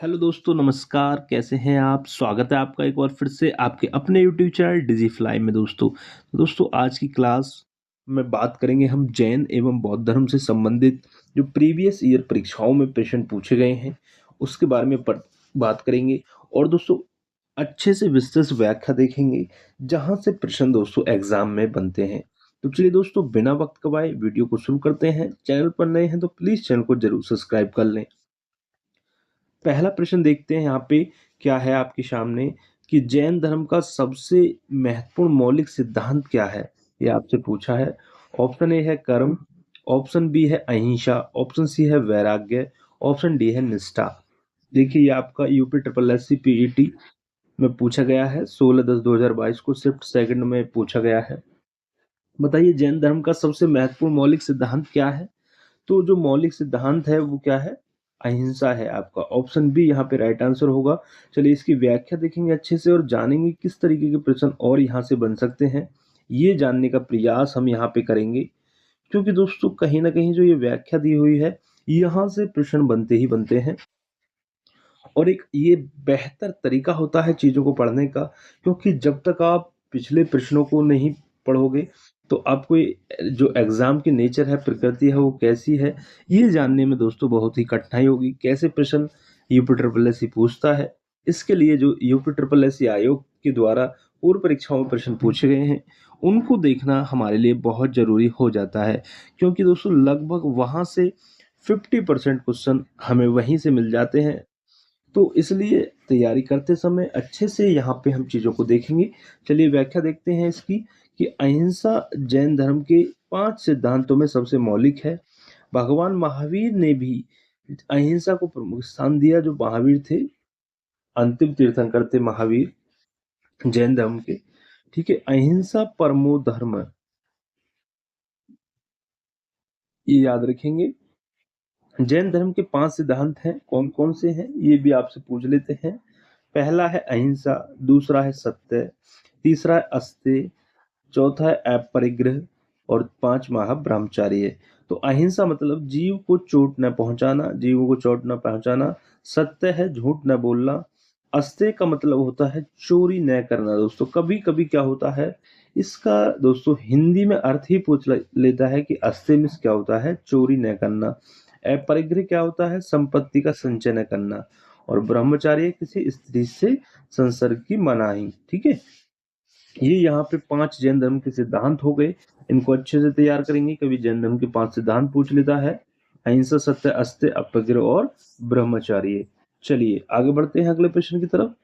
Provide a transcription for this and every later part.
Hello दोस्तों, नमस्कार। कैसे हैं आप? स्वागत है आपका एक बार फिर से आपके अपने यूट्यूब चैनल डिजीफ्लाई में। दोस्तों आज की क्लास में बात करेंगे हम जैन एवं बौद्ध धर्म से संबंधित जो प्रीवियस ईयर परीक्षाओं में प्रश्न पूछे गए हैं उसके बारे में बात करेंगे। और दोस्तों अच्छे से विस्तृत व्याख्या देखेंगे जहां से प्रश्न दोस्तों एग्जाम में बनते हैं। तो चलिए दोस्तों, बिना वक्त गवाए वीडियो को शुरू करते हैं। चैनल पर नए हैं तो प्लीज चैनल को जरूर सब्सक्राइब कर लें। पहला प्रश्न देखते हैं यहाँ पे क्या है आपके सामने कि जैन धर्म का सबसे महत्वपूर्ण मौलिक सिद्धांत क्या है। ये आपसे पूछा है। ऑप्शन ए है कर्म, ऑप्शन बी है अहिंसा, ऑप्शन सी है वैराग्य, ऑप्शन डी है निष्ठा। देखिए ये आपका UP triple S C PET में पूछा गया है। 16/10/2022 को शिफ्ट सेकंड में पूछा गया है। बताइए जैन धर्म का सबसे महत्वपूर्ण मौलिक सिद्धांत क्या है। तो जो मौलिक सिद्धांत है वो क्या है? अहिंसा है आपका। ऑप्शन बी यहाँ पे राइट आंसर होगा। चलिए इसकी व्याख्या देखेंगे अच्छे से और जानेंगे किस तरीके के प्रश्न और यहाँ से बन सकते हैं। ये जानने का प्रयास हम यहाँ पे करेंगे, क्योंकि दोस्तों कहीं ना कहीं जो ये व्याख्या दी हुई है यहाँ से प्रश्न बनते ही बनते हैं। और एक ये बेहतर तरीका होता है चीजों को पढ़ने का, क्योंकि जब तक आप पिछले प्रश्नों को नहीं पढ़ोगे तो आपको जो एग्जाम की नेचर है, प्रकृति है, वो कैसी है, ये जानने में दोस्तों बहुत ही कठिनाई होगी। कैसे प्रश्न यूपी ट्रिपल एस सी पूछता है, इसके लिए जो यूपी ट्रिपल एस सी आयोग के द्वारा पूर्व परीक्षाओं में प्रश्न पूछे गए हैं उनको देखना हमारे लिए बहुत जरूरी हो जाता है, क्योंकि दोस्तों लगभग वहां से 50% क्वेश्चन हमें वहीं से मिल जाते हैं। तो इसलिए तैयारी करते समय अच्छे से यहाँ पे हम चीजों को देखेंगे। चलिए व्याख्या देखते हैं इसकी कि अहिंसा जैन धर्म के 5 सिद्धांतों में सबसे मौलिक है। भगवान महावीर ने भी अहिंसा को प्रमुख स्थान दिया। जो महावीर थे, अंतिम तीर्थंकर थे महावीर जैन धर्म के। ठीक है, अहिंसा परमो धर्म, ये याद रखेंगे। जैन धर्म के 5 सिद्धांत हैं। कौन कौन से हैं ये भी आपसे पूछ लेते हैं। पहला है अहिंसा, दूसरा है सत्य, तीसरा है अस्तेय, चौथा है अपरिग्रह और पांचवा है ब्रह्मचार्य। तो अहिंसा मतलब जीव को चोट न पहुंचाना, जीवों को चोट न पहुंचाना। सत्य है झूठ न बोलना। अस्तेय का मतलब होता है चोरी न करना। दोस्तों कभी कभी क्या होता है, इसका दोस्तों हिंदी में अर्थ ही पूछ लेता है कि अस्तेय मीन्स क्या होता है, चोरी न करना। अपरिग्रह क्या होता है, संपत्ति का संचय न करना। और ब्रह्मचार्य किसी स्त्री से संसर्ग की मनाही। ठीक है, ये यहाँ पे 5 जैन धर्म के सिद्धांत हो गए। इनको अच्छे से तैयार करेंगे। कभी जैन धर्म के 5 सिद्धांत पूछ लेता है, अहिंसा, सत्य, अस्तेय, अपरिग्रह और ब्रह्मचार्य। चलिए आगे बढ़ते हैं अगले प्रश्न की तरफ।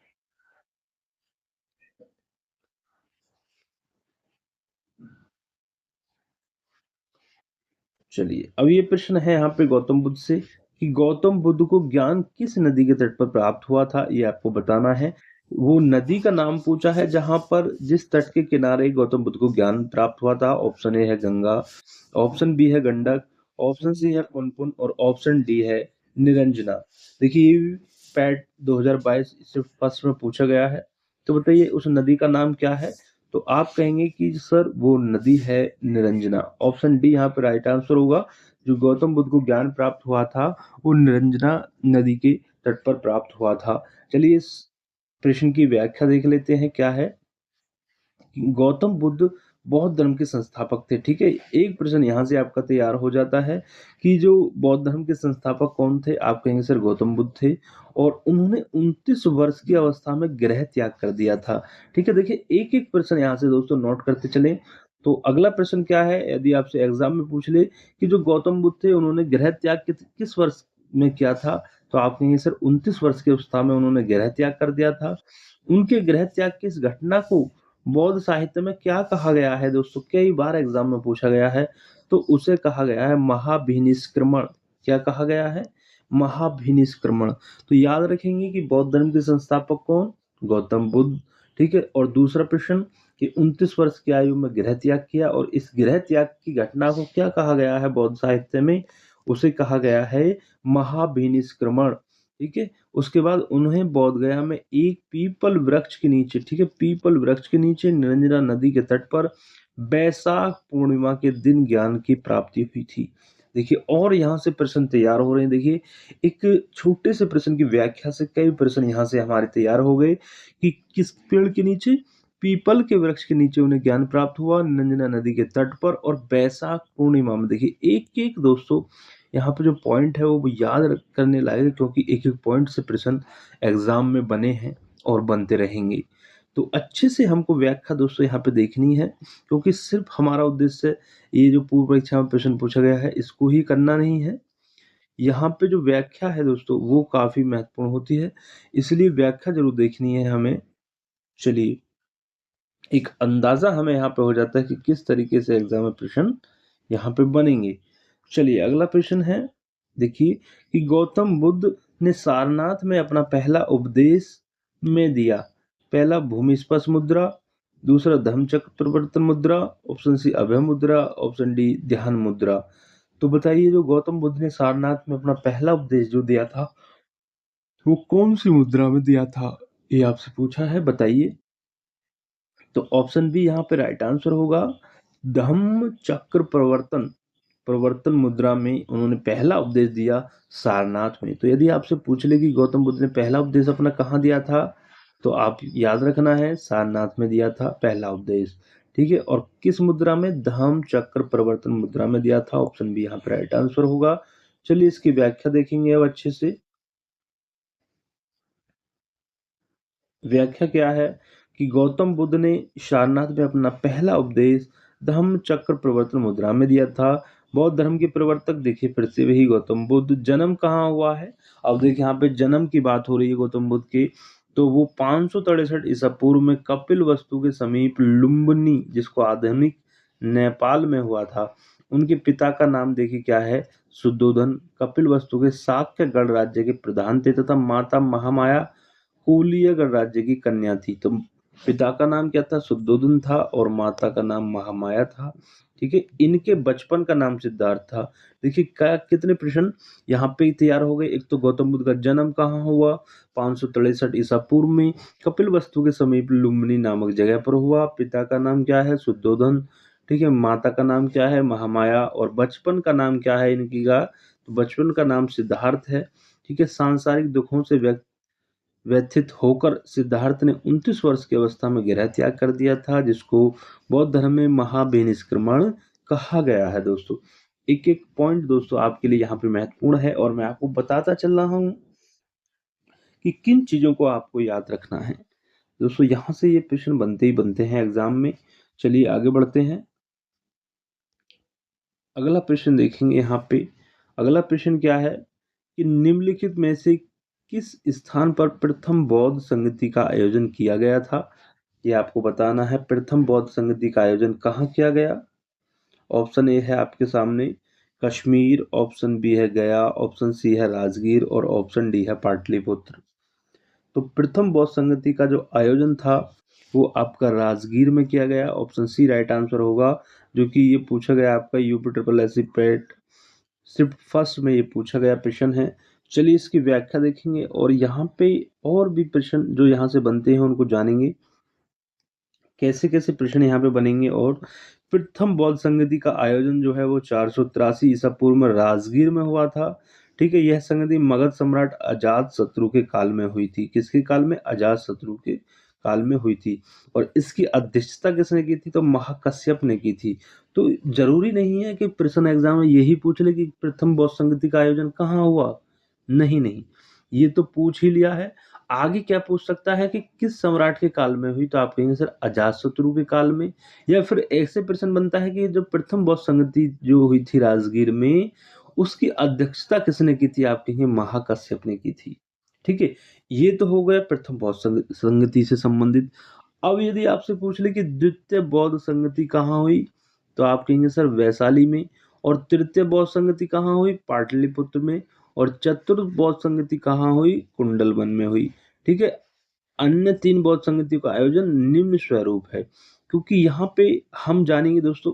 चलिए अब ये प्रश्न है यहाँ पे गौतम बुद्ध से कि गौतम बुद्ध को ज्ञान किस नदी के तट पर प्राप्त हुआ था, ये आपको बताना है। वो नदी का नाम पूछा है जहां पर जिस तट के किनारे गौतम बुद्ध को ज्ञान प्राप्त हुआ था। ऑप्शन ए है गंगा, ऑप्शन बी है गंडक, ऑप्शन सी है पुनपुन और ऑप्शन डी है निरंजना। देखिए ये भी पैट 2022 सिर्फ फर्स्ट में पूछा गया है। तो बताइए उस नदी का नाम क्या है। तो आप कहेंगे कि सर वो नदी है निरंजना। ऑप्शन डी यहाँ पे राइट आंसर होगा। जो गौतम बुद्ध को ज्ञान प्राप्त हुआ था वो निरंजना नदी के तट पर प्राप्त हुआ था। चलिए इस प्रश्न की व्याख्या देख लेते हैं क्या है। गौतम बुद्ध बौद्ध धर्म के संस्थापक थे। ठीक है, एक प्रश्न यहाँ से आपका तैयार हो जाता है कि जो बौद्ध धर्म के संस्थापक कौन थे। आप कहेंगे सर गौतम बुद्ध थे, और उन्होंने 29 वर्ष की अवस्था में गृह त्याग कर दिया था। ठीक है, देखिए एक एक प्रश्न यहाँ से दोस्तों नोट करते चले। तो अगला प्रश्न क्या है, यदि आपसे एग्जाम में पूछ ले कि जो गौतम बुद्ध थे उन्होंने गृह त्याग किस वर्ष में किया था, तो आप कहेंगे सर 29 वर्ष की अवस्था में उन्होंने गृह त्याग कर दिया था। उनके गृह त्याग की इस घटना को बौद्ध साहित्य में क्या कहा गया है दोस्तों, कई बार एग्जाम में पूछा गया है। तो उसे कहा गया है महाभिनिष्क्रमण। क्या कहा गया है? महाभिनिष्क्रमण। तो याद रखेंगे कि बौद्ध धर्म के संस्थापक कौन? गौतम बुद्ध। ठीक है, और दूसरा प्रश्न कि 29 वर्ष की आयु में गृह त्याग किया, और इस गृह त्याग की घटना को क्या कहा गया है बौद्ध साहित्य में? उसे कहा गया है महाभिनिष्क्रमण। ठीक है, उसके बाद उन्हें बोध गया में एक पीपल वृक्ष के नीचे, ठीक है, पीपल वृक्ष के नीचे निरंजना नदी के तट पर बैसाख पूर्णिमा के दिन ज्ञान की प्राप्ति हुई थी। देखिए और यहाँ से प्रश्न तैयार हो रहे हैं। देखिए एक छोटे से प्रश्न की व्याख्या से कई प्रश्न यहाँ से हमारे तैयार हो गए कि किस पेड़ के नीचे, पीपल के वृक्ष के नीचे उन्हें ज्ञान प्राप्त हुआ, नंजना नदी के तट पर और बैसाख पूर्णिमा में। देखिए एक एक दोस्तों यहाँ पे जो पॉइंट है वो याद करने लायक है, क्योंकि एक एक पॉइंट से प्रश्न एग्जाम में बने हैं और बनते रहेंगे। तो अच्छे से हमको व्याख्या दोस्तों यहाँ पे देखनी है, क्योंकि सिर्फ हमारा उद्देश्य ये जो पूर्व परीक्षा में प्रश्न पूछा गया है इसको ही करना नहीं है। यहाँ पे जो व्याख्या है दोस्तों वो काफी महत्वपूर्ण होती है, इसलिए व्याख्या जरूर देखनी है हमें। चलिए एक अंदाजा हमें यहाँ पे हो जाता है कि किस तरीके से एग्जाम में प्रश्न यहाँ पे बनेंगे। चलिए अगला प्रश्न है, देखिए कि गौतम बुद्ध ने सारनाथ में अपना पहला उपदेश में दिया। पहला भूमि स्पर्श मुद्रा, दूसरा धम्मचक्र प्रवर्तन मुद्रा, ऑप्शन सी अभय मुद्रा, ऑप्शन डी ध्यान मुद्रा। तो बताइए जो गौतम बुद्ध ने सारनाथ में अपना पहला उपदेश जो दिया था वो कौन सी मुद्रा में दिया था, ये आपसे पूछा है, बताइए। तो ऑप्शन बी यहाँ पे राइट आंसर होगा। धम्म चक्र प्रवर्तन प्रवर्तन मुद्रा में उन्होंने पहला उपदेश दिया सारनाथ में। तो यदि आपसे पूछ ले कि गौतम बुद्ध ने पहला उपदेश अपना कहाँ दिया था, तो आप याद रखना है सारनाथ में दिया था पहला उपदेश। ठीक है, और किस मुद्रा में, धम्म चक्र प्रवर्तन मुद्रा में दिया था। ऑप्शन बी यहाँ पे राइट आंसर होगा। चलिए इसकी व्याख्या देखेंगे अब अच्छे से। व्याख्या क्या है कि गौतम बुद्ध ने सारनाथ में अपना पहला उपदेश धम्म चक्र प्रवर्तन मुद्रा में दिया था। बौद्ध धर्म के प्रवर्तक देखिए फिर से वही गौतम बुद्ध। जन्म कहाँ हुआ है, अब देखिए यहाँ पे जन्म की बात हो रही है गौतम बुद्ध की, तो वो 563 ईसा पूर्व में कपिल वस्तु के समीप लुम्बिनी, जिसको आधुनिक नेपाल में हुआ था। उनके पिता का नाम देखिए क्या है, शुद्धोधन। कपिल वस्तु के शाक्य गणराज्य के प्रधान थे तथा माता महामाया कुलीय राज्य की कन्या थी। तो पिता का नाम क्या था, शुद्धोधन था, और माता का नाम महामाया था। ठीक है, इनके बचपन का नाम सिद्धार्थ था। देखिए क्या कितने प्रश्न यहाँ पे तैयार हो गए। एक तो गौतम बुद्ध का जन्म कहाँ हुआ, 563 ईसा पूर्व में कपिल वस्तु के समीप लुम्बिनी नामक जगह पर हुआ। पिता का नाम क्या है, शुद्धोधन। ठीक है, माता का नाम क्या है, महामाया, और बचपन का नाम क्या है इनकी का, तो बचपन का नाम सिद्धार्थ है। ठीक है, सांसारिक दुखों से व्यथित होकर सिद्धार्थ ने 29 वर्ष की अवस्था में गृह त्याग कर दिया था, जिसको बौद्ध धर्म में महाभिनिष्क्रमण कहा गया है। दोस्तों एक एक पॉइंट दोस्तों आपके लिए यहाँ पे महत्वपूर्ण है, और मैं आपको बताता चल रहा हूँ कि किन चीजों को आपको याद रखना है। दोस्तों यहाँ से ये प्रश्न बनते ही बनते हैं एग्जाम में। चलिए आगे बढ़ते हैं, अगला प्रश्न देखेंगे यहाँ पे। अगला प्रश्न क्या है कि निम्नलिखित में से किस स्थान पर प्रथम बौद्ध संगति का आयोजन किया गया था, ये आपको बताना है। प्रथम बौद्ध संगति का आयोजन कहाँ किया गया। ऑप्शन ए है आपके सामने कश्मीर, ऑप्शन बी है गया, ऑप्शन सी है राजगीर, और ऑप्शन डी है पाटलिपुत्र। तो प्रथम बौद्ध संगति का जो आयोजन था वो आपका राजगीर में किया गया। ऑप्शन सी राइट आंसर होगा, जो कि ये पूछा गया आपका यूपी ट्रिपल एस पेट सिर्फ फर्स्ट में ये पूछा गया प्रश्न है। चलिए इसकी व्याख्या देखेंगे, और यहाँ पे और भी प्रश्न जो यहाँ से बनते हैं उनको जानेंगे, कैसे कैसे प्रश्न यहाँ पे बनेंगे। और प्रथम बौद्ध संगति का आयोजन जो है वो 483 ईसा पूर्व में राजगीर में हुआ था। ठीक है, यह संगति मगध सम्राट अजात शत्रु के काल में हुई थी। किसके काल में, अजात शत्रु के काल में हुई थी। और इसकी अध्यक्षता किसने की थी, तो महाकश्यप ने की थी। तो जरूरी नहीं है कि प्रश्न एग्जाम में यही पूछ ले कि प्रथम बौद्ध संगति का आयोजन कहाँ हुआ, नहीं नहीं, ये तो पूछ ही लिया है। आगे क्या पूछ सकता है कि किस सम्राट के काल में हुई, तो आप कहेंगे सर अजातशत्रु के काल में। या फिर ऐसे प्रश्न बनता है कि जो प्रथम बौद्ध संगति जो हुई थी राजगीर में, उसकी अध्यक्षता किसने की थी, आप कहेंगे महाकश्यप ने की थी। ठीक है, ये तो हो गया प्रथम बौद्ध संगति से संबंधित। अब यदि आपसे पूछ ले कि द्वितीय बौद्ध संगति कहाँ हुई, तो आप कहेंगे सर वैशाली में। और तृतीय बौद्ध संगति कहाँ हुई, पाटलिपुत्र में। और चतुर्थ बौद्ध संगति कहाँ हुई, कुंडलवन में हुई। ठीक है, अन्य 3 बौद्ध संगतियों का आयोजन निम्न स्वरूप है। क्योंकि यहाँ पे हम जानेंगे दोस्तों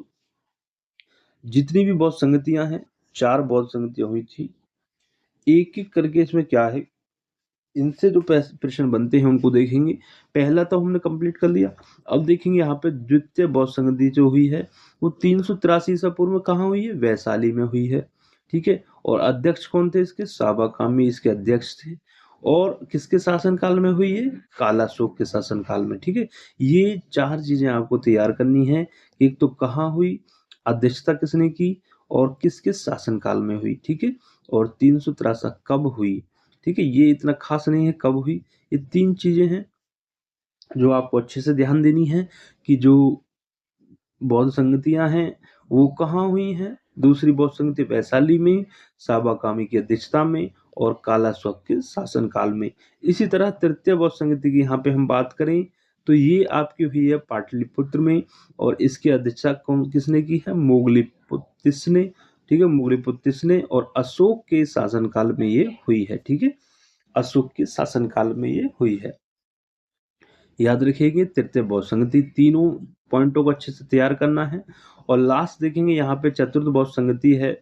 जितनी भी बौद्ध संगतियां हैं, 4 बौद्ध संगतियां हुई थी, एक एक करके इसमें क्या है, इनसे जो प्रश्न बनते हैं उनको देखेंगे। पहला तो हमने कंप्लीट कर लिया, अब देखेंगे यहाँ पे द्वितीय बौद्ध संगति जो हुई है वो 383 ईसा पूर्व में कहाँ हुई है, वैशाली में हुई है। ठीक है। और अध्यक्ष कौन थे इसके? साबाकामी इसके अध्यक्ष थे। और किसके शासनकाल में हुई है? कालाशोक के शासनकाल में, ठीक है। ये चार चीजें आपको तैयार करनी है। एक तो कहाँ हुई, अध्यक्षता किसने की, और किसके शासनकाल में हुई, ठीक है। और 383 कब हुई, ठीक है। ये इतना खास नहीं है कब हुई, ये तीन चीजें हैं जो आपको अच्छे से ध्यान देनी है कि जो बौद्ध संगतियां हैं वो कहाँ हुई हैं। दूसरी बौद्ध संगति वैशाली में, साबाकामी की अध्यक्षता में, और कालाशोक के शासनकाल में। इसी तरह तृतीय बौद्ध संगति की यहाँ पे हम बात करें तो ये आपकी हुई है पाटलिपुत्र में, और इसकी अध्यक्षता कौन किसने की है? मोगलीपुत्तिस ने, ठीक है। मोगलीपुत्तिस ने, और अशोक के शासनकाल में ये हुई है, ठीक है। अशोक के शासनकाल में ये हुई है। याद रखिएगा तृतीय बौद्ध संगति, तीनों पॉइंटों को अच्छे से तैयार करना है। और लास्ट देखेंगे यहाँ पे चतुर्थ बौद्ध संगति है,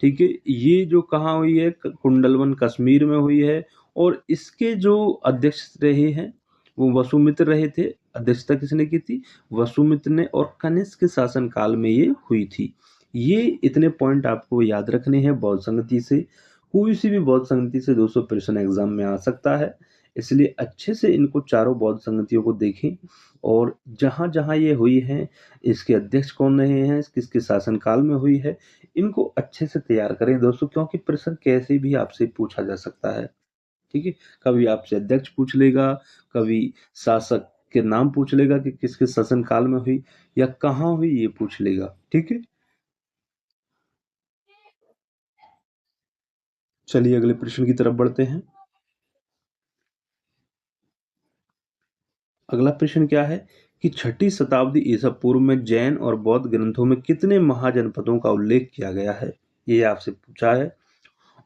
ठीक है। ये जो कहाँ हुई है? कुंडलवन कश्मीर में हुई है। और इसके जो अध्यक्ष रहे हैं वो वसुमित्र रहे थे। अध्यक्षता किसने की थी? वसुमित्र ने। और कनिष्क के शासन काल में ये हुई थी। ये इतने पॉइंट आपको याद रखने हैं बौद्ध संगति से। कोई सी भी बौद्ध संगति से 200 प्रश्न एग्जाम में आ सकता है, इसलिए अच्छे से इनको चारों बौद्ध संगतियों को देखें। और जहां जहां ये हुई है, इसके अध्यक्ष कौन रहे हैं, किसके शासनकाल में हुई है, इनको अच्छे से तैयार करें दोस्तों, क्योंकि प्रश्न कैसे भी आपसे पूछा जा सकता है, ठीक है। कभी आपसे अध्यक्ष पूछ लेगा, कभी शासक के नाम पूछ लेगा कि किसके शासनकाल में हुई या कहाँ हुई, ये पूछ लेगा, ठीक है। चलिए अगले प्रश्न की तरफ बढ़ते हैं। अगला प्रश्न क्या है कि छठी शताब्दी ईसा पूर्व में जैन और बौद्ध ग्रंथों में कितने महाजनपदों का उल्लेख किया गया है? ये आपसे पूछा है।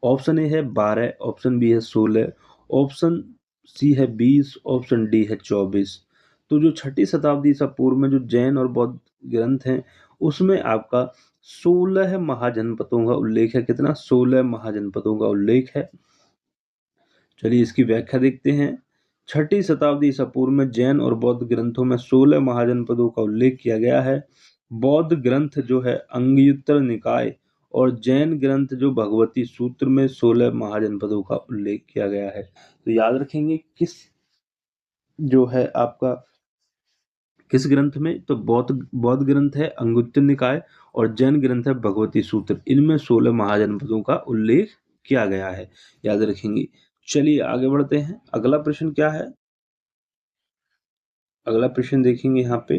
ऑप्शन ए है 12, ऑप्शन बी है 16, ऑप्शन सी है 20, ऑप्शन डी है 24। तो जो छठी शताब्दी ईसा पूर्व में जो जैन और बौद्ध ग्रंथ हैं उसमें आपका 16 महाजनपदों का उल्लेख है। कितना? 16 महाजनपदों का उल्लेख है। चलिए इसकी व्याख्या देखते हैं। छठी शताब्दी ईसा पूर्व में जैन और बौद्ध ग्रंथों में 16 महाजनपदों का उल्लेख किया गया है। बौद्ध ग्रंथ जो है अंगुत्तर निकाय और जैन ग्रंथ जो भगवती सूत्र में 16 महाजनपदों का उल्लेख किया गया है। तो याद रखेंगे किस जो है आपका किस ग्रंथ में, तो बौद्ध बौद्ध ग्रंथ है अंगुत्तर निकाय और जैन ग्रंथ है भगवती सूत्र। इनमें 16 महाजनपदों का उल्लेख किया गया है, याद रखेंगे। चलिए आगे बढ़ते हैं। अगला प्रश्न क्या है? अगला प्रश्न देखेंगे यहाँ पे।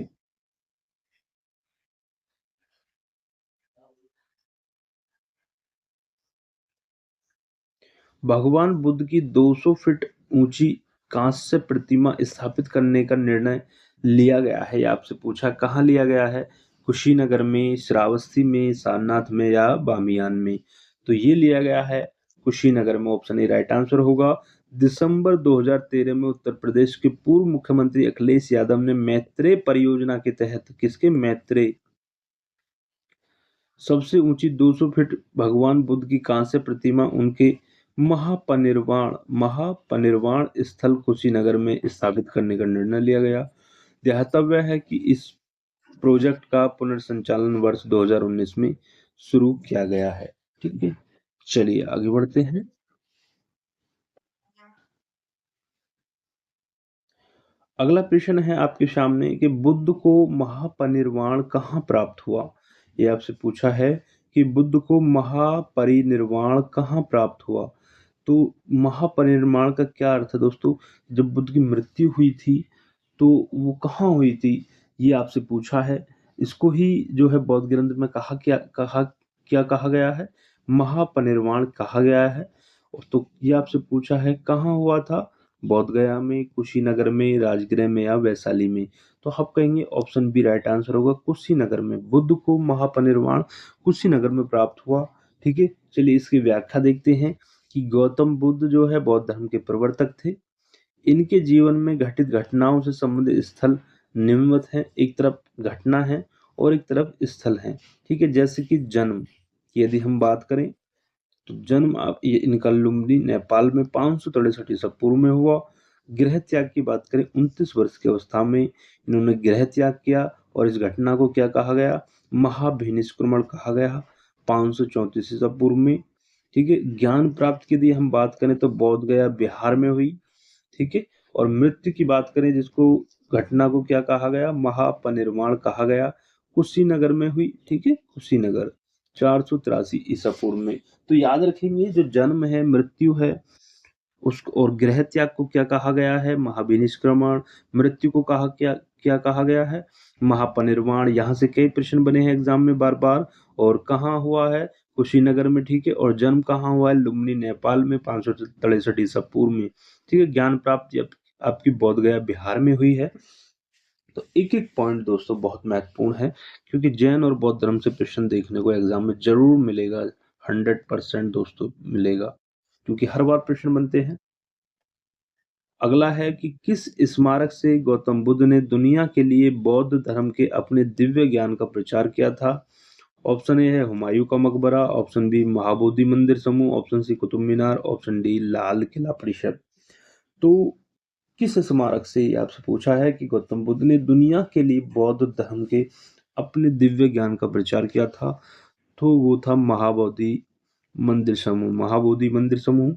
भगवान बुद्ध की 200 फीट ऊंची कांस्य प्रतिमा स्थापित करने का निर्णय लिया गया है। ये आपसे पूछा कहाँ लिया गया है? कुशीनगर में, श्रावस्ती में, सारनाथ में या बामियान में? तो ये लिया गया है कुशीनगर में। ऑप्शन ए राइट आंसर होगा। दिसंबर 2013 में उत्तर प्रदेश के पूर्व मुख्यमंत्री अखिलेश यादव ने मैत्रेय परियोजना के तहत, किसके? मैत्रेय, सबसे ऊंची 200 फीट भगवान बुद्ध की कांस्य प्रतिमा उनके महापरिनिर्वाण स्थल कुशीनगर में स्थापित करने का निर्णय लिया गया। ध्यातव्य है कि इस प्रोजेक्ट का पुनर्संचालन वर्ष 2019 में शुरू किया गया है, ठीक है। चलिए आगे बढ़ते हैं। अगला प्रश्न है आपके सामने कि बुद्ध को महापरिनिर्वाण कहाँ प्राप्त हुआ? ये आपसे पूछा है कि बुद्ध को महापरिनिर्वाण कहाँ प्राप्त हुआ। तो महापरिनिर्वाण का क्या अर्थ है दोस्तों? जब बुद्ध की मृत्यु हुई थी तो वो कहाँ हुई थी, ये आपसे पूछा है। इसको ही जो है बौद्ध ग्रंथ में क्या कहा गया है? महापरिनिर्वाण कहा गया है। तो ये आपसे पूछा है कहाँ हुआ था? बोध गया में, कुशीनगर में, राजगृह में या वैशाली में? तो आप कहेंगे ऑप्शन बी राइट आंसर होगा, कुशीनगर में। बुद्ध को महापरिनिर्वाण कुशीनगर में प्राप्त हुआ, ठीक है। चलिए इसकी व्याख्या देखते हैं कि गौतम बुद्ध जो है बौद्ध धर्म के प्रवर्तक थे। इनके जीवन में घटित घटनाओं से संबंधित स्थल निम्नवत हैं। एक तरफ घटना है और एक तरफ स्थल है, ठीक है। जैसे कि जन्म की यदि हम बात करें तो जन्म आप ये इनका लुम्बिनी नेपाल में 563 ईसा पूर्व में हुआ। गृह त्याग की बात करें 29 वर्ष की अवस्था में इन्होंने गृह त्याग किया और इस घटना को क्या कहा गया? महाभिनिष्क्रमण कहा गया। 534 ईसा पूर्व में। ठीक है, ज्ञान प्राप्ति की यदि हम बात करें तो बोध गया बिहार में हुई। ठीक है, और मृत्यु की बात करें जिसको घटना को क्या कहा गया, महापरिनिर्वाण कहा गया, कुशीनगर में हुई। ठीक है, कुशीनगर 483 ईसा पूर्व में। तो याद रखेंगे जो जन्म है, मृत्यु है, उसको और गृह त्याग को क्या कहा गया है, महाविनिष्क्रमण। मृत्यु को कहा क्या क्या कहा गया है, महापरिनिर्वाण। यहाँ से कई प्रश्न बने हैं एग्जाम में बार बार। और कहाँ हुआ है, कुशीनगर में। ठीक है, और जन्म कहाँ हुआ है, लुम्बिनी नेपाल में 563 ईसा पूर्व में। ठीक है, ज्ञान प्राप्ति आपकी बोध गया बिहार में हुई है। तो एक एक पॉइंट दोस्तों बहुत महत्वपूर्ण है, क्योंकि जैन और बौद्ध धर्म से प्रश्न देखने को एग्जाम में जरूर मिलेगा। 100% दोस्तों मिलेगा, क्योंकि हर बार प्रश्न बनते हैं। अगला है कि किस स्मारक से गौतम बुद्ध ने दुनिया के लिए बौद्ध धर्म के अपने दिव्य ज्ञान का प्रचार किया था। ऑप्शन ए है हुमायूं का मकबरा, ऑप्शन बी महाबोधि मंदिर समूह, option C Qutub Minar, option D Lal Qila परिषद। तो किस स्मारक से ये आपसे पूछा है कि गौतम बुद्ध ने दुनिया के लिए बौद्ध धर्म के अपने दिव्य ज्ञान का प्रचार किया था, तो वो था महाबोधि मंदिर समूह, महाबोधि मंदिर समूह।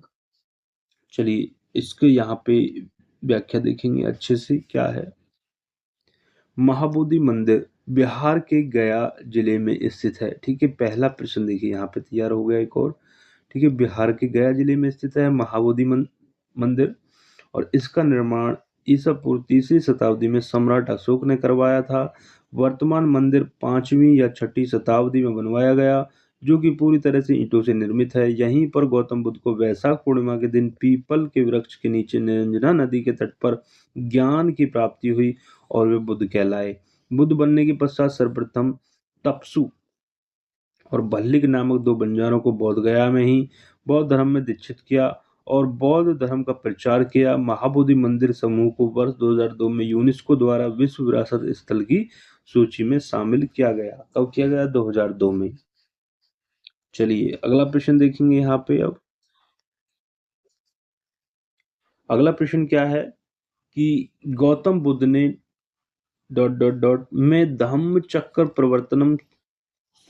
चलिए इसके यहाँ पे व्याख्या देखेंगे अच्छे से क्या है। महाबोधि मंदिर बिहार के गया जिले में स्थित है। ठीक है, पहला प्रश्न देखिए यहाँ पे तैयार हो गया एक और। ठीक है, बिहार के गया जिले में स्थित है महाबोधि मंदिर, और इसका निर्माण ईसा पूर्व 3वीं शताब्दी में सम्राट अशोक ने करवाया था। वर्तमान मंदिर 5वीं या 6वीं शताब्दी में बनवाया गया, जो कि पूरी तरह से ईंटों से निर्मित है। यहीं पर गौतम बुद्ध को वैशाख पूर्णिमा के दिन पीपल के वृक्ष के नीचे निरंजना नदी के तट पर ज्ञान की प्राप्ति हुई और वे बुद्ध कहलाए। बुद्ध बनने के पश्चात सर्वप्रथम तपसु और भल्लिक नामक दो बंजारों को बोध गया में ही बौद्ध धर्म में दीक्षित किया और बौद्ध धर्म का प्रचार किया। महाबोधि मंदिर समूह को वर्ष 2002 में यूनेस्को द्वारा विश्व विरासत स्थल की सूची में शामिल किया गया। कब किया गया, 2002 में। चलिए अगला प्रश्न देखेंगे यहाँ पे। अब अगला प्रश्न क्या है कि गौतम बुद्ध ने डॉट डॉट डॉट में धम्म चक्र प्रवर्तनम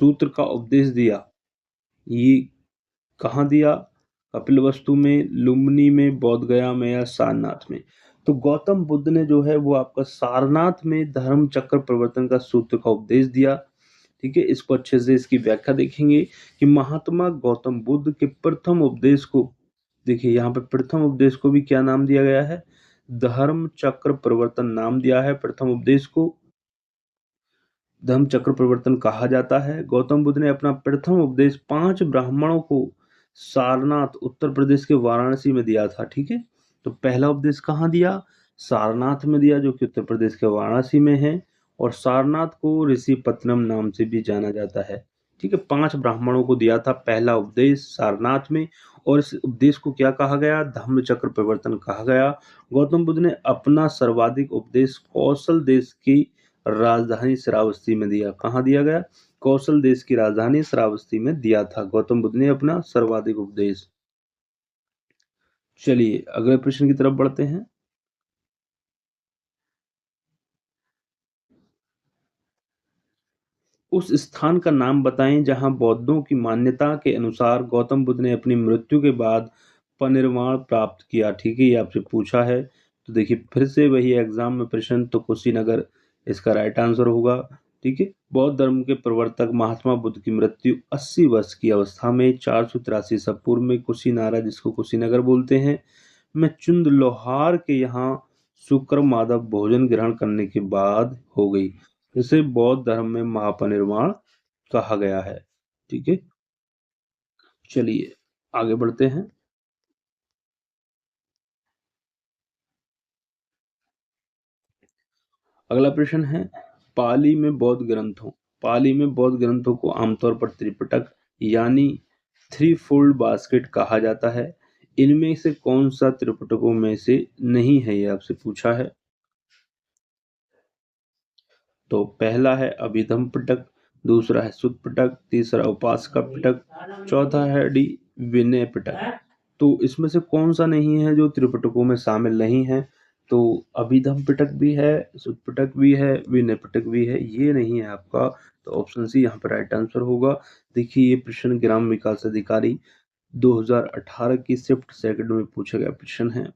सूत्र का उपदेश दिया। ये कहाँ दिया, कपिलवस्तु में, लुम्बिनी में, बोध गया में या सारनाथ में। तो गौतम बुद्ध ने जो है वो आपका सारनाथ में धर्म चक्र प्रवर्तन का सूत्र का उपदेश दिया। ठीक है, इसको अच्छे से इसकी व्याख्या देखेंगे कि महात्मा गौतम बुद्ध के प्रथम उपदेश को, देखिए यहाँ पे प्रथम उपदेश को भी क्या नाम दिया गया है, धर्म चक्र प्रवर्तन नाम दिया है प्रथम उपदेश को। धम्म चक्र प्रवर्तन कहा जाता है। गौतम बुद्ध ने अपना प्रथम उपदेश 5 ब्राह्मणों को सारनाथ उत्तर प्रदेश के वाराणसी में दिया था। ठीक है, तो पहला उपदेश कहाँ दिया, सारनाथ में दिया, जो कि उत्तर प्रदेश के वाराणसी में है। और सारनाथ को ऋषिपत्तनम नाम से भी जाना जाता है। ठीक है, 5 ब्राह्मणों को दिया था पहला उपदेश सारनाथ में, और इस उपदेश को क्या कहा गया, धम्म चक्र प्रवर्तन कहा गया। गौतम बुद्ध ने अपना सर्वाधिक उपदेश कौशल देश की राजधानी श्रावस्ती में दिया। कहाँ दिया गया, कौशल देश की राजधानी श्रावस्ती में दिया था गौतम बुद्ध ने अपना सर्वाधिक उपदेश। चलिए अगले प्रश्न की तरफ बढ़ते हैं। उस स्थान का नाम बताएं जहां बौद्धों की मान्यता के अनुसार गौतम बुद्ध ने अपनी मृत्यु के बाद परिनिर्वाण प्राप्त किया। ठीक है, ये आपसे पूछा है, तो देखिए फिर से वही एग्जाम में प्रश्न, तो कुशीनगर इसका राइट आंसर होगा। ठीक है, बौद्ध धर्म के प्रवर्तक महात्मा बुद्ध की मृत्यु 80 वर्ष की अवस्था में 483 ईसा पूर्व में कुशीनारा, जिसको कुशीनगर बोलते हैं, में चुंद लोहार के यहाँ शुक्र माधव भोजन ग्रहण करने के बाद हो गई। इसे बौद्ध धर्म में महापरिनिर्वाण कहा गया है। ठीक है, चलिए आगे बढ़ते हैं। अगला प्रश्न है, पाली में बौद्ध ग्रंथों पाली में बौद्ध ग्रंथों को आमतौर पर त्रिपिटक यानी थ्री फोल्ड बास्केट कहा जाता है। इनमें से कौन सा त्रिपिटकों में से नहीं है, ये आपसे पूछा है। तो पहला है अभिधम पिटक, दूसरा है सुत पिटक, तीसरा उपासका पिटक, चौथा है डी विनय पिटक। तो इसमें से कौन सा नहीं है जो त्रिपिटकों में शामिल नहीं है, तो अभिधम पिटक भी है, सुत पिटक भी है, विनय पिटक भी है, ये नहीं है आपका। तो ऑप्शन सी यहाँ पर राइट आंसर होगा। देखिए ये प्रश्न ग्राम विकास अधिकारी 2018 की शिफ्ट सेकंड में पूछा गया प्रश्न है।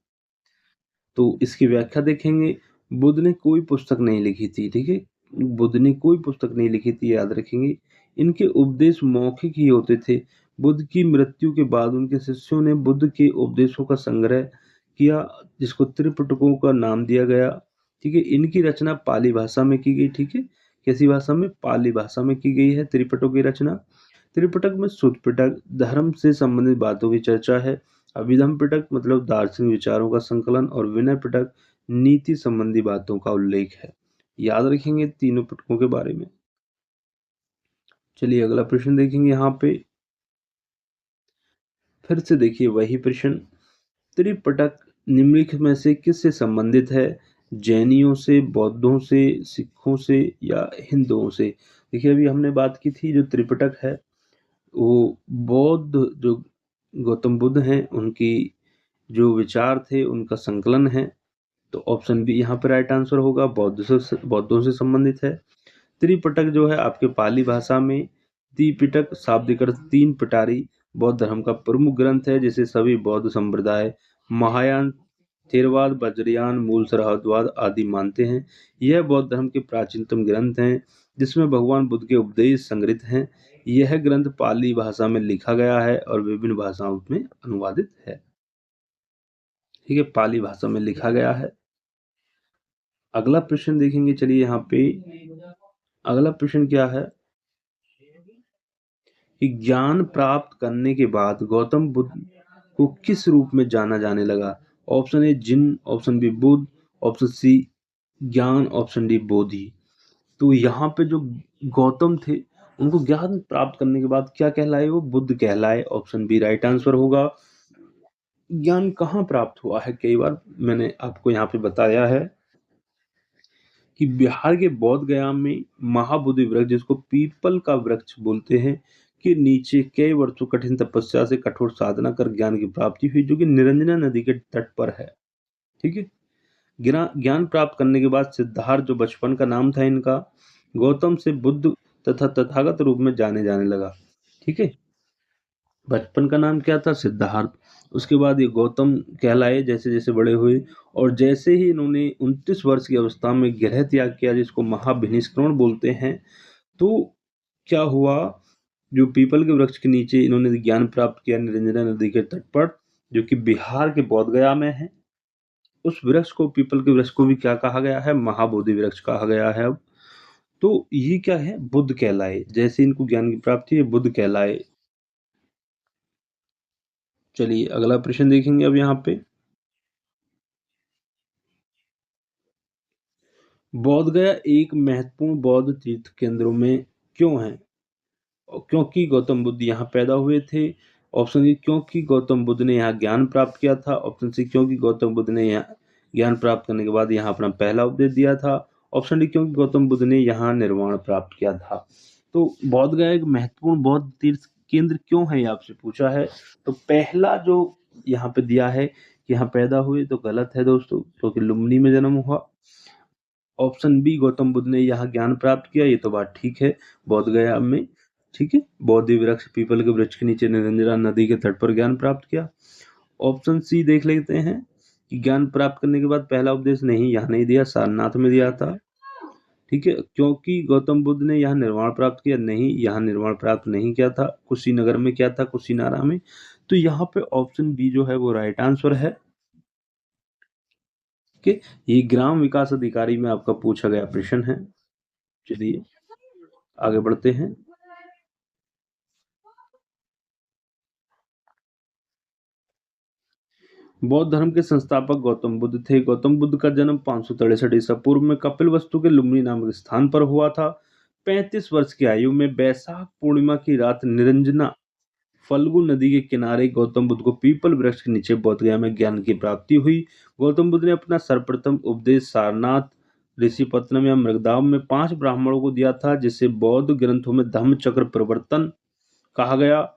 तो इसकी व्याख्या देखेंगे। बुद्ध ने कोई पुस्तक नहीं लिखी थी, ठीक है, बुद्ध ने कोई पुस्तक नहीं लिखी थी, याद रखेंगे। इनके उपदेश मौखिक ही होते थे। बुद्ध की मृत्यु के बाद उनके शिष्यों ने बुद्ध के उपदेशों का संग्रह किया, जिसको त्रिपिटकों का नाम दिया गया, ठीक है। इनकी रचना पाली भाषा में की गई, ठीक है। कैसी भाषा में? पाली भाषा में की गई है त्रिपिटकों की रचना। त्रिपिटक में सुत्त पिटक धर्म से संबंधित बातों की चर्चा है। अभिधम पिटक मतलब दार्शनिक विचारों का संकलन, और विनय पिटक नीति संबंधी बातों का उल्लेख है। याद रखेंगे तीनों पिटकों के बारे में। चलिए अगला प्रश्न देखेंगे। यहाँ पे फिर से देखिए वही प्रश्न। त्रिपिटक निम्नलिखित में से किससे संबंधित है? जैनियों से, बौद्धों से, सिखों से या हिंदुओं से? देखिए अभी हमने बात की थी जो त्रिपिटक है वो बौद्ध जो गौतम बुद्ध हैं उनकी जो विचार थे उनका संकलन है। तो ऑप्शन बी यहाँ पर राइट आंसर होगा, बौद्धों से संबंधित है। त्रिपिटक जो है आपके पाली भाषा में, त्रिपिटक शाब्दिक अर्थ तीन पिटारी, बौद्ध धर्म का प्रमुख ग्रंथ है जिसे सभी बौद्ध संप्रदाय महायान, थेरवाद, वज्रयान, मूल सहस्त्रवाद आदि मानते हैं। यह बौद्ध धर्म के प्राचीनतम ग्रंथ हैं जिसमें भगवान बुद्ध के उपदेश संग्रहित हैं। यह ग्रंथ पाली भाषा में लिखा गया है और विभिन्न भाषाओं में अनुवादित है, ठीक है, पाली भाषा में लिखा गया है। अगला प्रश्न देखेंगे। चलिए यहाँ पे अगला प्रश्न क्या है कि ज्ञान प्राप्त करने के बाद गौतम बुद्ध को किस रूप में जाना जाने लगा? Option A Jin, option B Buddha, option C ज्ञान, ऑप्शन डी बोधि। तो यहाँ पे जो गौतम थे उनको ज्ञान प्राप्त करने के बाद क्या कहलाए? वो बुद्ध कहलाए। ऑप्शन बी राइट आंसर होगा। ज्ञान कहाँ प्राप्त हुआ है? कई बार मैंने आपको यहाँ पे बताया है कि बिहार के बोध गया में महाबोधि वृक्ष, जिसको पीपल का वृक्ष बोलते हैं, के नीचे कई वर्षों कठिन तपस्या से कठोर साधना कर ज्ञान की प्राप्ति हुई, जो कि निरंजना नदी के तट पर है, ठीक है। ज्ञान प्राप्त करने के बाद सिद्धार्थ, जो बचपन का नाम था इनका, गौतम से बुद्ध तथा तथागत रूप में जाने जाने लगा, ठीक है। बचपन का नाम क्या था? सिद्धार्थ। उसके बाद ये गौतम कहलाए जैसे जैसे बड़े हुए, और जैसे ही इन्होंने 29 वर्ष की अवस्था में गृह त्याग किया, जिसको महाभिनिष्क्रमण बोलते हैं, तो क्या हुआ? जो पीपल के वृक्ष के नीचे इन्होंने ज्ञान प्राप्त किया निरंजना नदी के तट पर, जो कि बिहार के बोध गया में है। उस वृक्ष को, पीपल के वृक्ष को भी क्या कहा गया है? महाबोधि वृक्ष कहा गया है। अब तो ये क्या है? बुद्ध कहलाए। जैसे इनको ज्ञान की प्राप्ति है, बुद्ध कहलाए। चलिए अगला प्रश्न देखेंगे अब यहाँ पे। बोध गया एक महत्वपूर्ण बौद्ध तीर्थ केंद्रों में क्यों है? क्योंकि गौतम बुद्ध यहाँ पैदा हुए थे। ऑप्शन ए क्योंकि गौतम बुद्ध ने यहाँ ज्ञान प्राप्त किया था। ऑप्शन सी क्योंकि गौतम बुद्ध ने यहाँ ज्ञान प्राप्त करने के बाद यहाँ अपना पहला उपदेश दिया था। ऑप्शन डी क्योंकि गौतम बुद्ध ने यहाँ निर्वाण प्राप्त किया था। तो बोध गया एक महत्वपूर्ण बौद्ध तीर्थ केंद्र क्यों है, ये आपसे पूछा है। तो पहला जो यहाँ पे दिया है कि यहाँ पैदा हुए, तो गलत है दोस्तों, क्योंकि लुम्बिनी में जन्म हुआ। ऑप्शन बी गौतम बुद्ध ने यहाँ ज्ञान प्राप्त किया, ये तो बात ठीक है, बोध गया में, ठीक है। बोधि वृक्ष, पीपल के वृक्ष के नीचे निरंजना नदी के तट पर ज्ञान प्राप्त किया। ऑप्शन सी देख लेते हैं कि ज्ञान प्राप्त करने के बाद पहला उपदेश नहीं, यहाँ नहीं दिया, सारनाथ में दिया था, ठीक है। क्योंकि गौतम बुद्ध ने यहाँ निर्वाण प्राप्त किया, नहीं, यहाँ निर्वाण प्राप्त नहीं किया था, कुशीनगर में किया था, कुशीनारा में। तो यहाँ पे ऑप्शन बी जो है वो राइट आंसर है, कि ये ग्राम विकास अधिकारी में आपका पूछा गया प्रश्न है। चलिए आगे बढ़ते हैं। बौद्ध धर्म के संस्थापक गौतम बुद्ध थे। गौतम बुद्ध का जन्म 563 ईसा पूर्व में कपिलवस्तु के लुम्बिनी नामक स्थान पर हुआ था। 35 वर्ष की आयु में वैशाख पूर्णिमा की रात निरंजना फल्गु नदी के किनारे गौतम बुद्ध को पीपल वृक्ष के नीचे बोध गया में ज्ञान की प्राप्ति हुई। गौतम बुद्ध ने अपना सर्वप्रथम उपदेश सारनाथ, ऋषिपत्तनम या मृगदाव में 5 ब्राह्मणों को दिया था, जिसे बौद्ध ग्रंथों में धम्म चक्र प्रवर्तन कहा गया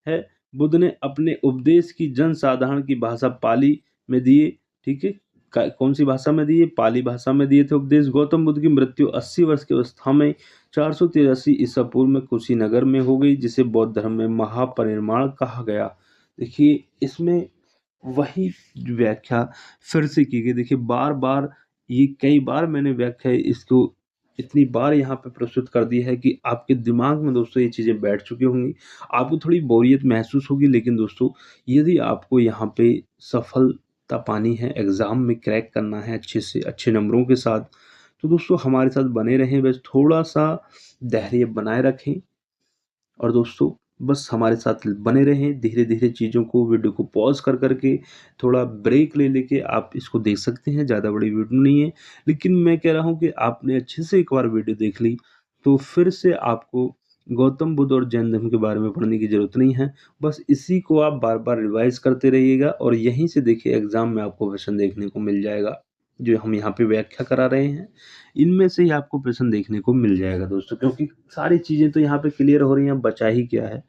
है। बुद्ध ने अपने उपदेश की जन साधारण की भाषा पाली में दिए, ठीक है। कौन सी भाषा में दिए? पाली भाषा में दिए थे उपदेश। गौतम बुद्ध की मृत्यु 80 वर्ष की अवस्था में 483 ईसा पूर्व में कुशीनगर में हो गई, जिसे बौद्ध धर्म में महापरिनिर्वाण कहा गया। देखिए इसमें वही व्याख्या फिर से की गई। देखिए बार बार ये कई बार मैंने व्याख्या इसको इतनी बार यहाँ पे प्रस्तुत कर दी है कि आपके दिमाग में दोस्तों ये चीज़ें बैठ चुकी होंगी। आपको थोड़ी बोरियत महसूस होगी, लेकिन दोस्तों यदि आपको यहाँ पे सफलता पानी है, एग्ज़ाम में क्रैक करना है अच्छे से अच्छे नंबरों के साथ, तो दोस्तों हमारे साथ बने रहें। बस थोड़ा-सा धैर्य बनाए रखें और दोस्तों बस हमारे साथ बने रहें। धीरे-धीरे चीज़ों को, वीडियो को पॉज़ कर कर के, थोड़ा ब्रेक ले लेके आप इसको देख सकते हैं। ज़्यादा बड़ी वीडियो नहीं है, लेकिन मैं कह रहा हूँ कि आपने अच्छे से एक बार वीडियो देख ली, तो फिर से आपको गौतम बुद्ध और जैन धर्म के बारे में पढ़ने की ज़रूरत नहीं है। बस इसी को आप बार-बार रिवाइज़ करते रहिएगा और यहीं से देखिए एग्ज़ाम में आपको क्वेश्चन देखने को मिल जाएगा। जो हम यहाँ पे व्याख्या करा रहे हैं, इनमें से ही आपको प्रश्न देखने को मिल जाएगा दोस्तों, क्योंकि सारी चीज़ें तो यहाँ पे क्लियर हो रही हैं, बचा ही क्या है।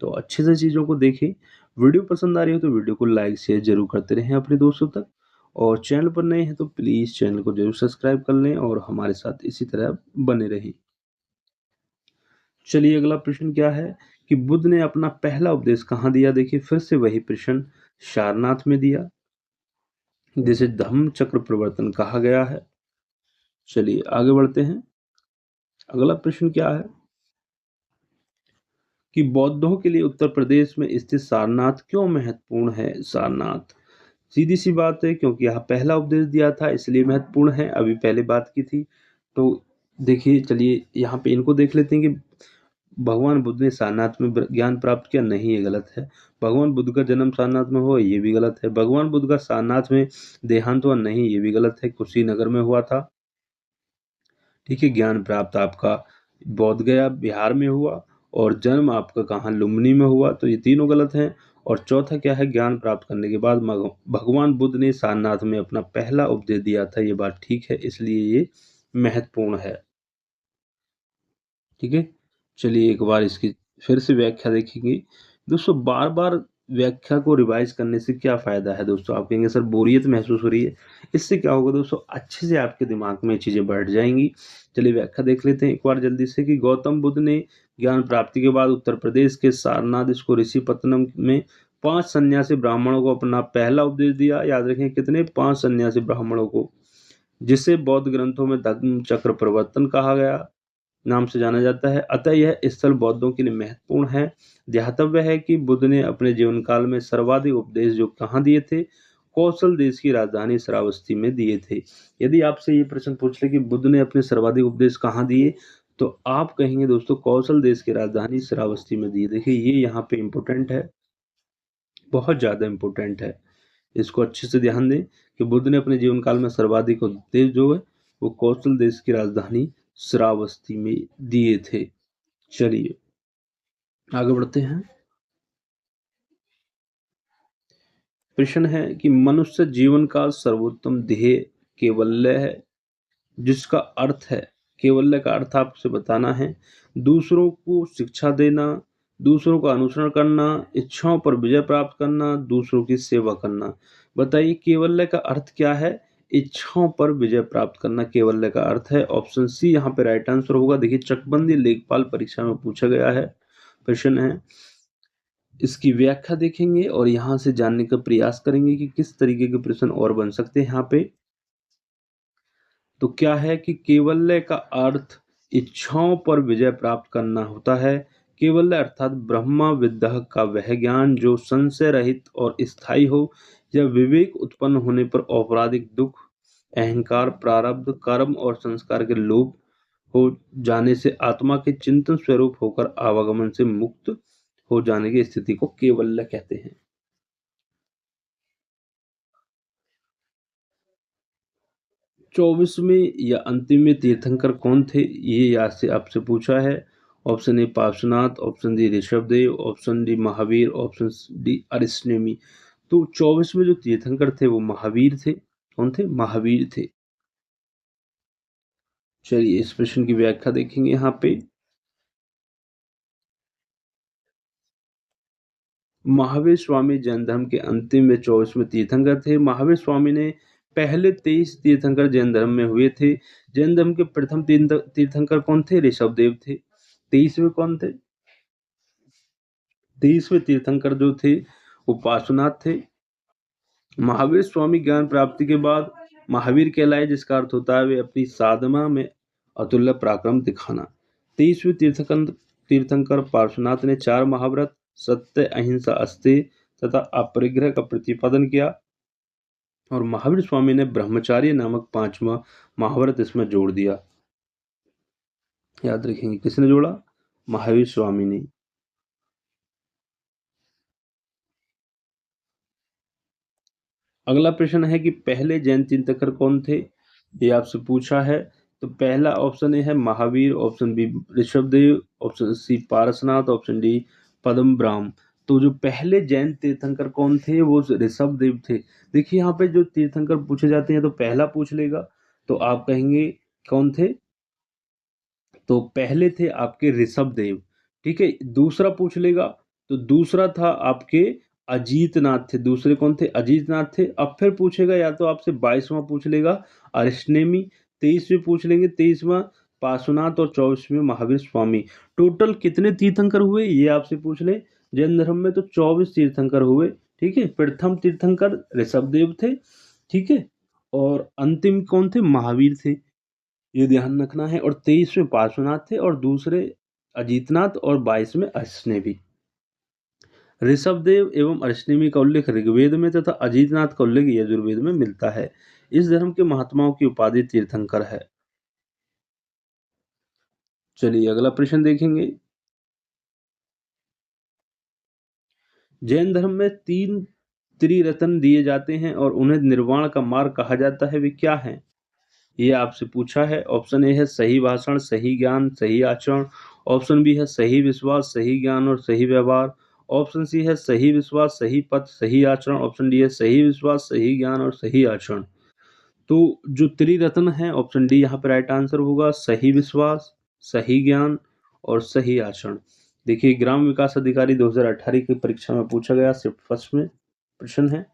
तो अच्छे से चीज़ों को देखें। वीडियो पसंद आ रही हो तो वीडियो को लाइक शेयर ज़रूर करते रहें अपने दोस्तों तक, और चैनल पर नए हैं तो प्लीज़ चैनल को ज़रूर सब्सक्राइब कर लें और हमारे साथ इसी तरह बने रहें। चलिए अगला प्रश्न क्या है कि बुद्ध ने अपना पहला उपदेश कहाँ दिया? देखिए फिर से वही प्रश्न, सारनाथ में दिया, जिसे धम्म चक्र प्रवर्तन कहा गया है। चलिए आगे बढ़ते हैं। अगला प्रश्न क्या है कि बौद्धों के लिए उत्तर प्रदेश में स्थित सारनाथ क्यों महत्वपूर्ण है? सारनाथ सीधी सी बात है, क्योंकि यहाँ पहला उपदेश दिया था इसलिए महत्वपूर्ण है। अभी पहले बात की थी। तो देखिए चलिए यहाँ पे इनको देख लेते हैं कि भगवान बुद्ध ने सारनाथ में ज्ञान प्राप्त किया, नहीं ये गलत है। भगवान बुद्ध का जन्म सारनाथ में हुआ, ये भी गलत है। भगवान बुद्ध का सारनाथ में देहांत हुआ, नहीं ये भी गलत है, कुशीनगर में हुआ था। ठीक है, ज्ञान प्राप्त आपका बोध गया बिहार में हुआ, और जन्म आपका कहाँ लुम्बिनी में हुआ, तो ये तीनों गलत हैं। और चौथा क्या है, ज्ञान प्राप्त करने के बाद भगवान बुद्ध ने सारनाथ में अपना पहला उपदेश दिया था, ये बात ठीक है, इसलिए ये महत्वपूर्ण है। ठीक है, चलिए एक बार इसकी फिर से व्याख्या देखेंगे। दोस्तों बार बार व्याख्या को रिवाइज करने से क्या फायदा है? दोस्तों आप कहेंगे सर बोरियत महसूस हो रही है, इससे क्या होगा दोस्तों, अच्छे से आपके दिमाग में चीजें बैठ जाएंगी। चलिए व्याख्या देख लेते हैं एक बार जल्दी से कि गौतम बुद्ध ने ज्ञान प्राप्ति के बाद उत्तर प्रदेश के सारनाथ इसको ऋषिपत्तनम में 5 सन्यासी ब्राह्मणों को अपना पहला उपदेश दिया। याद रखें कितने, 5 सन्यासी ब्राह्मणों को, जिसे बौद्ध ग्रंथों में धम्म चक्र प्रवर्तन कहा गया नाम से जाना जाता है। अतः यह स्थल बौद्धों के लिए महत्वपूर्ण है। ध्यातव्य है कि बुद्ध ने अपने जीवन काल में सर्वाधिक उपदेश जो कहाँ दिए थे? कौशल देश की राजधानी श्रावस्ती में दिए थे। यदि आपसे ये प्रश्न पूछ ले कि बुद्ध ने अपने सर्वाधिक उपदेश कहाँ दिए, तो आप कहेंगे दोस्तों कौशल देश की राजधानी श्रावस्ती में दिए। देखिए ये यहाँ पे इम्पोर्टेंट है, बहुत ज्यादा इम्पोर्टेंट है। इसको अच्छे से ध्यान दें कि बुद्ध ने अपने जीवन काल में सर्वाधिक उपदेश जो है वो कौशल देश की राजधानी श्रावस्ती में दिए थे। चलिए आगे बढ़ते हैं। प्रश्न है कि मनुष्य जीवन का सर्वोत्तम ध्येय कैवल्य है, जिसका अर्थ है, कैवल्य का अर्थ आपसे बताना है, दूसरों को शिक्षा देना, दूसरों का अनुसरण करना, इच्छाओं पर विजय प्राप्त करना, दूसरों की सेवा करना। बताइए कैवल्य का अर्थ क्या है? इच्छाओं पर विजय प्राप्त करना कैवल्य का अर्थ है। ऑप्शन सी यहाँ पे राइट आंसर होगा। देखिए चकबंदी लेखपाल परीक्षा में पूछा गया है प्रश्न है। इसकी व्याख्या देखेंगे और यहाँ से जानने का प्रयास करेंगे कि किस तरीके के प्रश्न और बन सकते हैं यहाँ पे। तो क्या है कि कैवल्य का अर्थ इच्छाओं पर विजय प्राप्त करना होता है। कैवल्य अर्थात ब्रह्मा विद्या का वह ज्ञान जो संशय रहित और स्थायी हो, या विवेक उत्पन्न होने पर औपराधिक दुख, अहंकार, प्रारब्ध, कर्म और संस्कार के लोप हो जाने से आत्मा के चिंतन स्वरूप होकर आवागमन से मुक्त हो जाने की स्थिति को कैवल्य कहते हैं। 24वें या अंतिम तीर्थंकर कौन थे? ये यहाँ से आपसे पूछा है। Option A Parshvanath, option D Rishabhdev, option D Mahavir, option D Arishtanemi. तो 24वें जो तीर्थंकर थे वो महावीर थे। कौन थे? महावीर थे। चलिए इस प्रश्न की व्याख्या देखेंगे यहाँ पे। महावीर स्वामी जैन धर्म के अंतिम व 24वें तीर्थंकर थे। महावीर स्वामी ने पहले 23 तीर्थंकर जैन धर्म में हुए थे। जैन धर्म के प्रथम तीर्थंकर कौन थे? ऋषभदेव थे। 23वें कौन थे? 23वें तीर्थंकर जो थे वो पार्श्वनाथ थे। महावीर स्वामी ज्ञान प्राप्ति के बाद महावीर कहलाए, जिसका अर्थ होता है वे अपनी साधना में अतुल्य पराक्रम दिखाना। 23वें तीर्थंकर पार्श्वनाथ ने 4 महाव्रत सत्य, अहिंसा, अस्तेय तथा अपरिग्रह का प्रतिपादन किया और महावीर स्वामी ने ब्रह्मचार्य नामक 5वां महाव्रत इसमें जोड़ दिया। याद रखेंगे, किसने जोड़ा? महावीर स्वामी ने। अगला प्रश्न है कि पहले जैन तीर्थंकर कौन थे? ये आपसे पूछा है। तो पहला ऑप्शन ए है Mahavir, option B Rishabhdev, option C Parasnath, option D पद्मब्राह्म। तो जो पहले जैन तीर्थंकर कौन थे? वो ऋषभदेव थे। देखिए यहाँ पे जो तीर्थंकर पूछे जाते हैं तो पहला पूछ लेगा तो आप कहेंगे कौन थे? तो पहले थे आपके ऋषभदेव। ठीक है। दूसरा पूछ लेगा तो दूसरा था आपके अजीतनाथ थे। दूसरे कौन थे? अजीतनाथ थे। अब फिर पूछेगा या तो आपसे 22वां पूछ लेगा अरिष्टनेमी, 23वें पूछ लेंगे 23वां पार्श्वनाथ और 24वें महावीर स्वामी। टोटल कितने तीर्थंकर हुए ये आपसे पूछ ले। जैन धर्म में तो 24 तीर्थंकर हुए। ठीक है। प्रथम तीर्थंकर ऋषभदेव थे। ठीक है। और अंतिम कौन थे? महावीर थे। ये ध्यान रखना है। और 23वें पार्श्वनाथ थे और दूसरे अजीतनाथ और 22वें अरिष्टनेमी। ऋषभदेव एवं अरिष्टनेमी का उल्लेख ऋग्वेद में तथा अजीतनाथ का उल्लेख यजुर्वेद में मिलता है। इस धर्म के महात्माओं की उपाधि तीर्थंकर है। चलिए अगला प्रश्न देखेंगे। जैन धर्म में 3 त्रिरत्न दिए जाते हैं और उन्हें निर्वाण का मार्ग कहा जाता है, वे क्या हैं? ये आपसे पूछा है। ऑप्शन ए है सही भाषण, सही ज्ञान, सही आचरण। ऑप्शन बी है सही विश्वास, सही ज्ञान और सही व्यवहार। ऑप्शन सी है सही विश्वास, सही पथ, सही आचरण। ऑप्शन डी है सही विश्वास, सही ज्ञान और सही आचरण। तो जो त्रिरत्न है ऑप्शन डी यहाँ पे राइट आंसर होगा। सही विश्वास, सही ज्ञान और सही आचरण। देखिए ग्राम विकास अधिकारी 2018 की परीक्षा में पूछा गया, शिफ्ट फर्स्ट में प्रश्न है।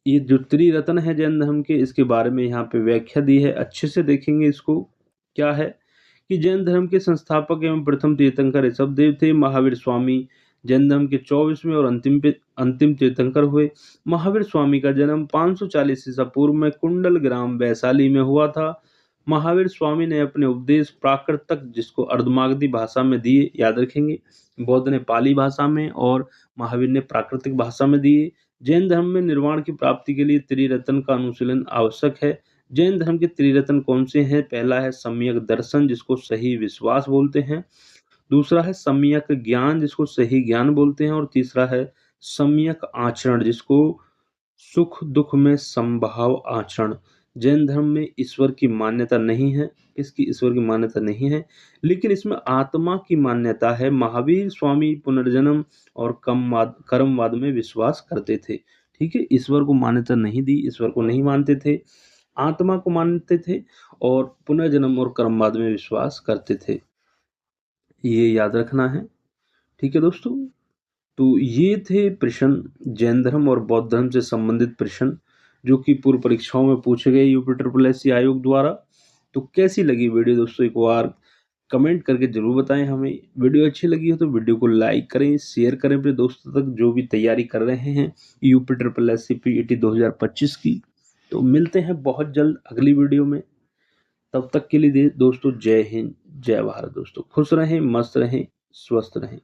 ये जो त्रिरत्न है जैन धर्म के, इसके बारे में यहाँ पे व्याख्या दी है, अच्छे से देखेंगे इसको। क्या है कि जैन धर्म के संस्थापक एवं प्रथम तीर्थंकर ऋषभदेव थे। महावीर स्वामी जैन धर्म के 24वें और अंतिम तीर्थंकर हुए। महावीर स्वामी का जन्म 540 ईसा पूर्व में कुंडल ग्राम वैशाली में हुआ था। महावीर स्वामी ने अपने उपदेश प्राकृतक, जिसको अर्धमागधी भाषा में दिए, याद रखेंगे। बौद्ध ने पाली भाषा में और महावीर ने प्राकृतिक भाषा में दिए। जैन धर्म में निर्वाण की प्राप्ति के लिए त्रिरत्न का अनुशीलन आवश्यक है। जैन धर्म के त्रिरत्न कौन से हैं? पहला है सम्यक दर्शन, जिसको सही विश्वास बोलते हैं। दूसरा है सम्यक ज्ञान, जिसको सही ज्ञान बोलते हैं। और तीसरा है सम्यक आचरण, जिसको सुख दुख में समभाव आचरण। जैन धर्म में ईश्वर की मान्यता नहीं है। इसकी ईश्वर की मान्यता नहीं है, लेकिन इसमें आत्मा की मान्यता है। महावीर स्वामी पुनर्जन्म और कर्मवाद में विश्वास करते थे। ठीक है। ईश्वर को मान्यता नहीं दी, ईश्वर को नहीं मानते थे, आत्मा को मानते थे और पुनर्जन्म और कर्मवाद में विश्वास करते थे। ये याद रखना है। ठीक है दोस्तों। तो ये थे प्रश्न जैन धर्म और बौद्ध धर्म से संबंधित प्रश्न, जो कि पूर्व परीक्षाओं में पूछे गए यूपी ट्रिपल एससी आयोग द्वारा। तो कैसी लगी वीडियो दोस्तों, एक बार कमेंट करके जरूर बताएं हमें। वीडियो अच्छी लगी हो तो वीडियो को लाइक करें, शेयर करें अपने दोस्तों तक जो भी तैयारी कर रहे हैं यूपी ट्रिपल एससी पीईटी 2025 की। तो मिलते हैं बहुत जल्द अगली वीडियो में। तब तक के लिए दोस्तों जय हिंद, जय भारत। दोस्तों खुश रहें, मस्त रहें, स्वस्थ रहें।